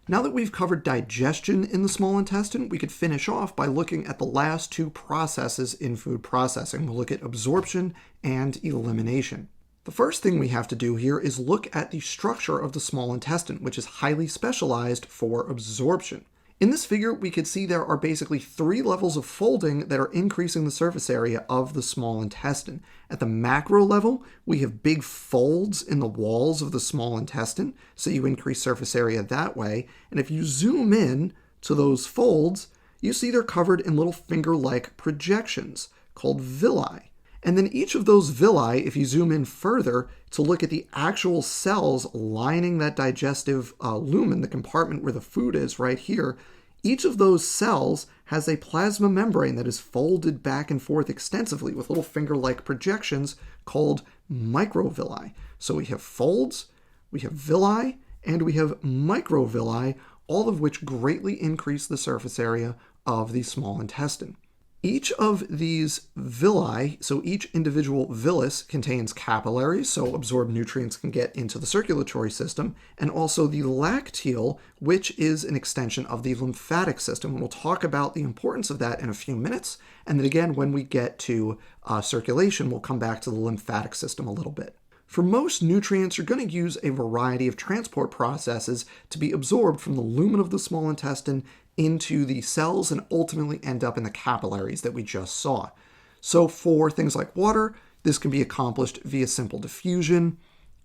Now that we've covered digestion in the small intestine, we could finish off by looking at the last two processes in food processing. We'll look at absorption and elimination. The first thing we have to do here is look at the structure of the small intestine, which is highly specialized for absorption. In this figure, we can see there are basically three levels of folding that are increasing the surface area of the small intestine. At the macro level, we have big folds in the walls of the small intestine, so you increase surface area that way. And if you zoom in to those folds, you see they're covered in little finger-like projections called villi. And then each of those villi, if you zoom in further to look at the actual cells lining that digestive lumen, the compartment where the food is right here, each of those cells has a plasma membrane that is folded back and forth extensively with little finger-like projections called microvilli. So we have folds, we have villi, and we have microvilli, all of which greatly increase the surface area of the small intestine. Each of these villi, so each individual villus contains capillaries, so absorbed nutrients can get into the circulatory system, and also the lacteal, which is an extension of the lymphatic system. And we'll talk about the importance of that in a few minutes. And then again, when we get to circulation, we'll come back to the lymphatic system a little bit. For most nutrients, you're going to use a variety of transport processes to be absorbed from the lumen of the small intestine into the cells and ultimately end up in the capillaries that we just saw. So for things like water, this can be accomplished via simple diffusion.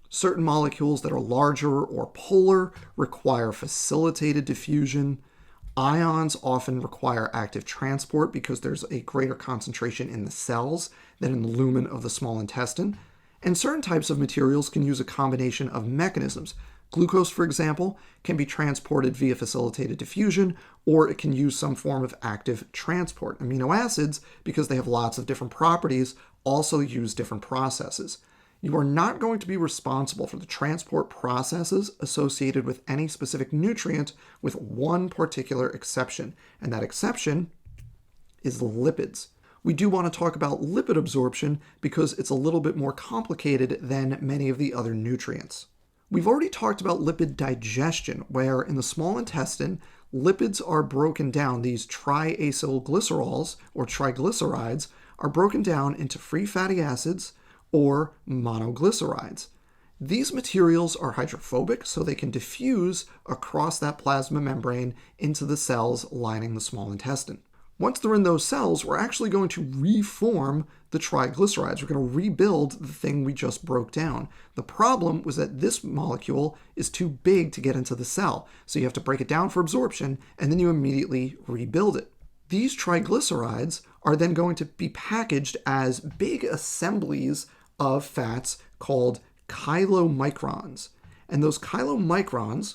Certain molecules that are larger or polar require facilitated diffusion. Ions often require active transport because there's a greater concentration in the cells than in the lumen of the small intestine. And certain types of materials can use a combination of mechanisms. Glucose, for example, can be transported via facilitated diffusion, or it can use some form of active transport. Amino acids, because they have lots of different properties, also use different processes. You are not going to be responsible for the transport processes associated with any specific nutrient, with one particular exception, and that exception is lipids. We do want to talk about lipid absorption because it's a little bit more complicated than many of the other nutrients. We've already talked about lipid digestion, where in the small intestine, lipids are broken down. These triacylglycerols, or triglycerides, are broken down into free fatty acids or monoglycerides. These materials are hydrophobic, so they can diffuse across that plasma membrane into the cells lining the small intestine. Once they're in those cells, we're actually going to reform the triglycerides. We're going to rebuild the thing we just broke down. The problem was that this molecule is too big to get into the cell, so you have to break it down for absorption, and then you immediately rebuild it. These triglycerides are then going to be packaged as big assemblies of fats called chylomicrons. And those chylomicrons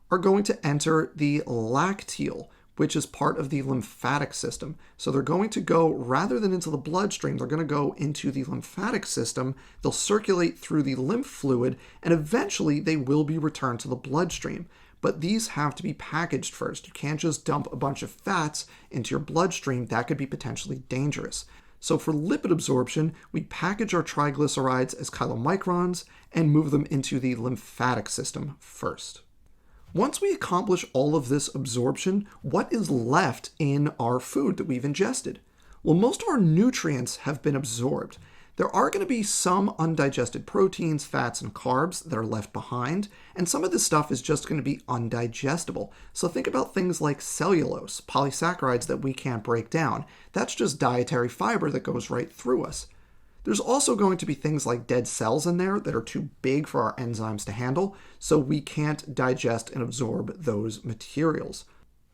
are going to enter the lacteal, which is part of the lymphatic system. So they're going to go, rather than into the bloodstream, they're going to go into the lymphatic system. They'll circulate through the lymph fluid, and eventually they will be returned to the bloodstream. But these have to be packaged first. You can't just dump a bunch of fats into your bloodstream. That could be potentially dangerous. So for lipid absorption, we package our triglycerides as chylomicrons and move them into the lymphatic system first. Once we accomplish all of this absorption, what is left in our food that we've ingested? Well, most of our nutrients have been absorbed. There are going to be some undigested proteins, fats, and carbs that are left behind, and some of this stuff is just going to be undigestible. So think about things like cellulose, polysaccharides that we can't break down. That's just dietary fiber that goes right through us. There's also going to be things like dead cells in there that are too big for our enzymes to handle, so we can't digest and absorb those materials.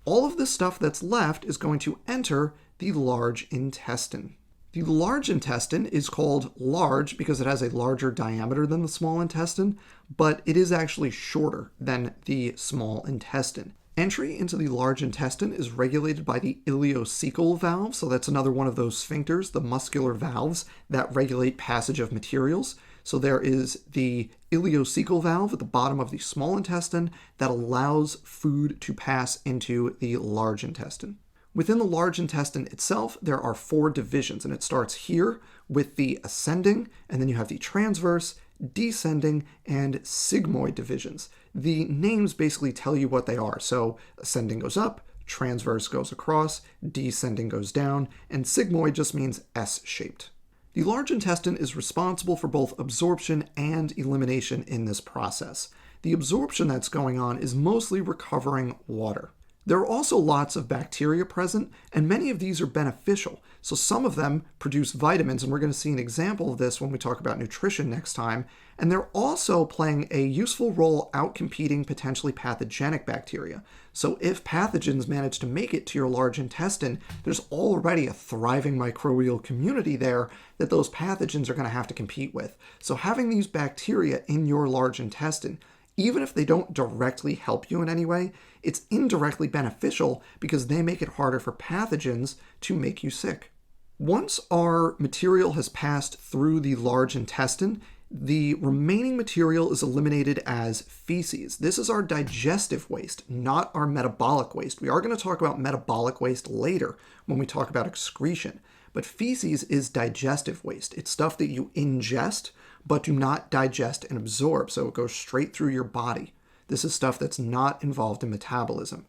All of this stuff that's left is going to enter the large intestine. The large intestine is called large because it has a larger diameter than the small intestine, but it is actually shorter than the small intestine. Entry into the large intestine is regulated by the ileocecal valve, so that's another one of those sphincters, the muscular valves that regulate passage of materials. So there is the ileocecal valve at the bottom of the small intestine that allows food to pass into the large intestine. Within the large intestine itself, there are 4 divisions, and it starts here with the ascending, and then you have the transverse, descending, and sigmoid divisions. The names basically tell you what they are. So ascending goes up, transverse goes across, descending goes down, and sigmoid just means S-shaped. The large intestine is responsible for both absorption and elimination in this process. The absorption that's going on is mostly recovering water. There are also lots of bacteria present, and many of these are beneficial. So some of them produce vitamins, and we're going to see an example of this when we talk about nutrition next time. And they're also playing a useful role outcompeting potentially pathogenic bacteria. So if pathogens manage to make it to your large intestine, there's already a thriving microbial community there that those pathogens are going to have to compete with. So having these bacteria in your large intestine, even if they don't directly help you in any way, it's indirectly beneficial because they make it harder for pathogens to make you sick. Once our material has passed through the large intestine, the remaining material is eliminated as feces. This is our digestive waste, not our metabolic waste. We are going to talk about metabolic waste later when we talk about excretion. But feces is digestive waste. It's stuff that you ingest but do not digest and absorb, so it goes straight through your body. This is stuff that's not involved in metabolism.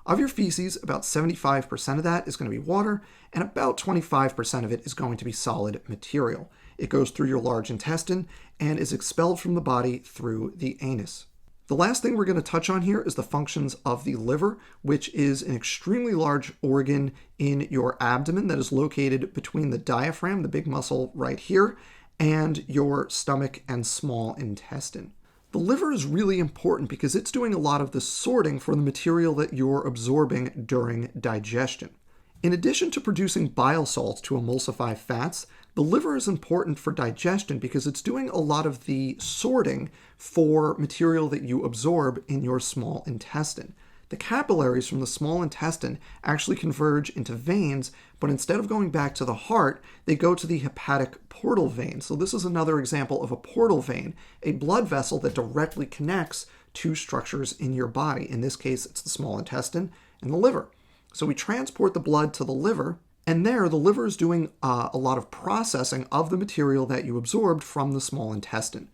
Of your feces, about 75% of that is going to be water, and about 25% of it is going to be solid material. It goes through your large intestine and is expelled from the body through the anus. The last thing we're going to touch on here is the functions of the liver, which is an extremely large organ in your abdomen that is located between the diaphragm, the big muscle right here, and your stomach and small intestine. The liver is really important because it's doing a lot of the sorting for the material that you're absorbing during digestion. In addition to producing bile salts to emulsify fats, the liver is important for digestion because it's doing a lot of the sorting for material that you absorb in your small intestine. The capillaries from the small intestine actually converge into veins, but instead of going back to the heart, they go to the hepatic portal vein. So this is another example of a portal vein, a blood vessel that directly connects two structures in your body. In this case, it's the small intestine and the liver. So we transport the blood to the liver, and there the liver is doing a lot of processing of the material that you absorbed from the small intestine.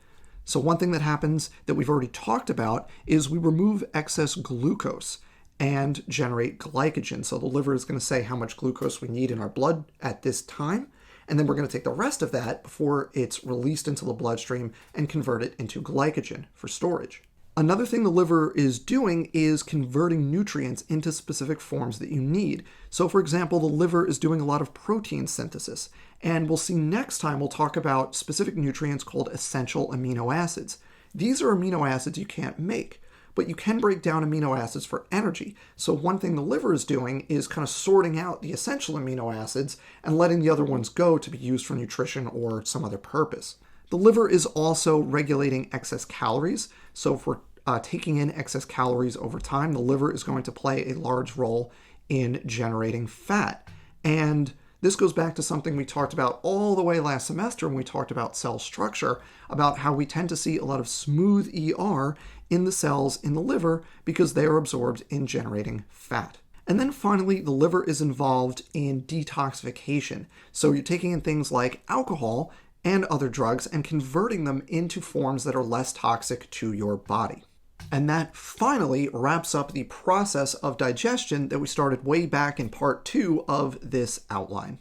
So one thing that happens that we've already talked about is we remove excess glucose and generate glycogen. So the liver is going to say how much glucose we need in our blood at this time, and then we're going to take the rest of that before it's released into the bloodstream and convert it into glycogen for storage. Another thing the liver is doing is converting nutrients into specific forms that you need. So for example, the liver is doing a lot of protein synthesis. And we'll see next time we'll talk about specific nutrients called essential amino acids. These are amino acids you can't make, but you can break down amino acids for energy. So one thing the liver is doing is kind of sorting out the essential amino acids and letting the other ones go to be used for nutrition or some other purpose. The liver is also regulating excess calories. So if we're taking in excess calories over time, the liver is going to play a large role in generating fat. And this goes back to something we talked about all the way last semester when we talked about cell structure, about how we tend to see a lot of smooth ER in the cells in the liver because they are absorbed in generating fat. And then finally, the liver is involved in detoxification. So you're taking in things like alcohol and other drugs and converting them into forms that are less toxic to your body. And that finally wraps up the process of digestion that we started way back in part 2 of this outline.